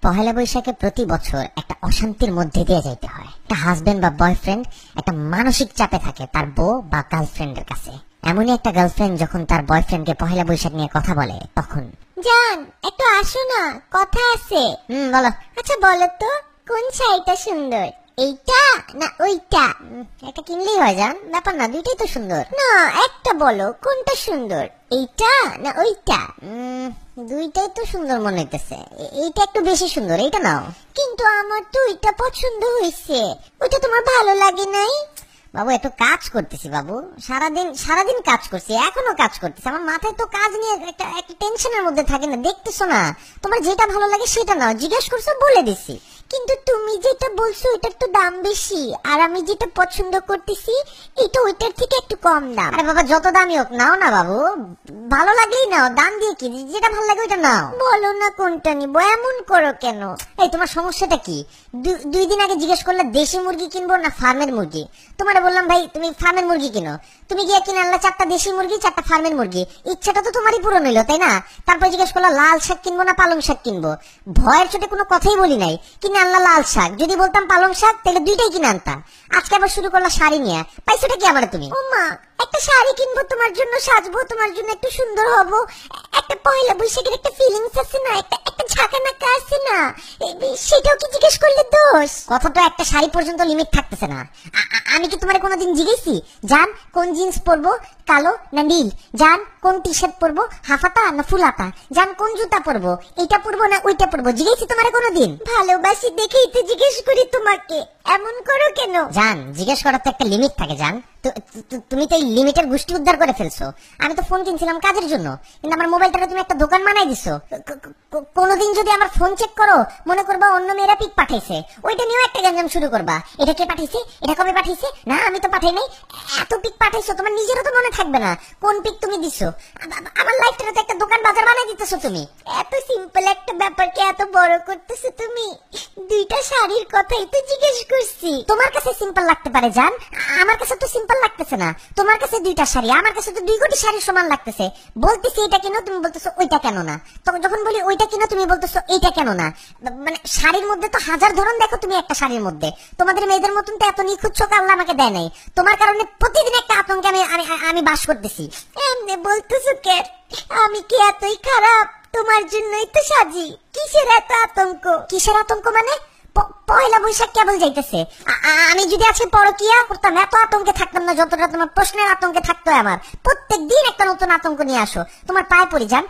পহেলা বৈশাখে প্রতি বছর একটা অশান্তির মধ্যে দিয়ে যাইতে হয়। একটা হাজবেন্ড বা বয়ফ্রেন্ড একটা মানসিক চাপে থাকে তার বউ বা গার্লফ্রেন্ডের কাছে। এমনই একটা গার্লফ্রেন্ড যখন তার বয়ফ্রেন্ডকে পহেলা বৈশাখ নিয়ে কথা বলে তখন, জান একটু আসো না, কথা আছে। বলো। আচ্ছা বলো তো, কোন শাড়িটা সুন্দর, এইটা না ওইটা? একটা কিনলেই হয় জান, ব্যাপার না, দুইটাই তো সুন্দর। না একটা বলো, কোনটা সুন্দর, এইটা না ওইটা? দুইটাই তো সুন্দর মনে হইতেছে, এইটা একটু বেশি সুন্দর, এইটা নাও। কিন্তু আমার তো ওইটা পছন্দ হয়েছে, ওইটা তোমার ভালো লাগে নাই? বাবু এত কাজ করতেছি বাবু, সারাদিন কাজ করছি, এখনো কাজ করতেছি, আমার মাথায় তো কাজ নিয়ে একটা টেনশনের মধ্যে থাকে না, দেখতেছো না? তোমার যেটা ভালো লাগে সেটা নাও, জিজ্ঞেস করছো বলে দিছি। কিন্তু তুমি যেটা বলছো এটার তো দাম বেশি, আর আমি যেটা পছন্দ করতেছি এটা ওইটার থেকে একটু কম দাম। আরে বাবা যত দামই হোক নাও না বাবু, ভালো লাগলেই নাও, দাম দিয়ে কি, যেটা ভালো লাগে ওইটা নাও। বলো না কোনটা নিবো, এমন করো কেন? এই তোমার সমস্যাটা কি? 2 দিন আগে জিজ্ঞেস করলে দেশি মুরগি কিনবো না ফার্মের মুরগি, তোমার বললাম ভাই তুমি ফার্মের মুরগি কিনো, তুমি গিয়ে কিনে আনলা 4টা দেশি মুরগি 4টা ফার্মের মুরগি, ইচ্ছাটা তো তোমারই পূরণ হইলো তাই না? তারপর জিজ্ঞেস করলা লাল শাক কিনবো না পালং শাক কিনবো, ভয়ের চোটে কোনো কথাই বলি নাই, কিনে আনলা লাল শাক, যদি বলতাম পালং শাক তাহলে দুইটাই কিনে আনতা। আজকে আবার শুরু করলা শাড়ি নিয়ে, পাইছোটা কি আবার তুমি? ও মা, একটা শাড়ি কিনবো তোমার জন্য, সাজবো তোমার জন্য, একটু সুন্দর হবো, একটা পয়লা বৈশাখের একটা ফিলিংস আছে না, একটা ঝাঁকানাকা আছে না, সেটাও কি জিজ্ঞেস করলে দোষ? কথা তো একটা শাড়ি পর্যন্ত লিমিট থাকতেছে না। আমি কি তোমার কোনোদিন জিজ্ঞেসি জান কোন জিন্স পরবো, কালো না নীল? জান কোন টি শার্ট পরবো, হাফাতা না ফুলাতা? জান কোন জুতা পরবো, এইটা পরবো না ওইটা পরবো? জিজ্ঞেসি তোমার কোনোদিন? ভালোবাসি দেখেই তো জিজ্ঞেস করি তোমাকে, এমন করো কেন? জান জিজ্ঞেস করার তো একটা লিমিট থাকে জান, তুমি তো এই লিমিটের গোষ্ঠী উদ্ধার করে ফেলছো। আমি তো ফোন কিনছিলাম কাজের জন্য, কিন্তু আমার মোবাইলটাকে তুমি একটা দোকান বানাই দিছো। কোনোদিন যদি আমার ফোন চেক করো মনে করবা অন্য মেয়েরা পিক পাঠাইছে, ওইটা নিয়েও একটা গঞ্জাম শুরু করবা, এটা কে পাঠাইছে, এটা কবে পাঠাইছে, না আমি তো পাঠাই নাই, এত পিক পাঠাইছো তোমার নিজেরও তো মনে থাকবে না কোন পিক তুমি দিছো। আমার লাইফটাতে তো একটা দোকান বাজার বানাই দিতেছো তুমি। এত সিম্পল একটা ব্যাপারকে এত বড় করতেছো তুমি। 2টা শাড়ির কথাই তো জিজ্ঞেস করছি। তোমার কাছে সিম্পল লাগতে পারে জান, আমার কাছে তো সিম্পল লাগতেছে না। তোমার কাছে 2টা শাড়ি, আমার কাছে তো 2 কোটি শাড়ির সমান লাগতেছে। বলতেছি এটা কেন, তুমি বলতেছো ওইটা কেন না। তখন যখন বলি ওইটা কেন, তুমি বলতেছো এইটা কেন না। মানে শাড়ির মধ্যে তো হাজার ধরন দেখো তুমি একটা শাড়ির মধ্যে, তোমাদের মেয়েদের মতন তো এত নিখুঁত চোখ আল্লাহ আমাকে দেয় নাই। তোমার কারণে প্রতিদিন একটা আতঙ্কে আমি বাস করতেছি। এমনি বলতেছো কেন? আমি কি এতই খারাপ? তোমার জন্যই তো সাজি, কিসের এত আতঙ্ক? কিসের আতঙ্ক মানে? পয়লা বৈশাখ কেবল যাইতেছে, আমি যদি আজকে পরকিয়া করতাম এত আতঙ্কে থাকতাম না যতটা তোমার প্রশ্নের আতঙ্কে থাকতো। আমার প্রত্যেক দিন একটা নতুন আতঙ্ক নিয়ে আসো। তোমার পায়ে পড়ি যান,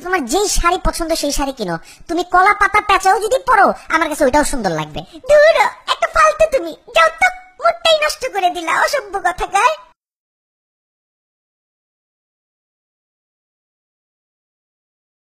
তোমার যেই শাড়ি পছন্দ সেই শাড়ি কিনো, তুমি কলা পাতা পেঁচাও যদি পরো আমার কাছে ওইটাও সুন্দর লাগবে। দূর একটা ফালতু, তুমি যাও তো, মুডটাই নষ্ট করে দিলা, অসভ্য কথাকার।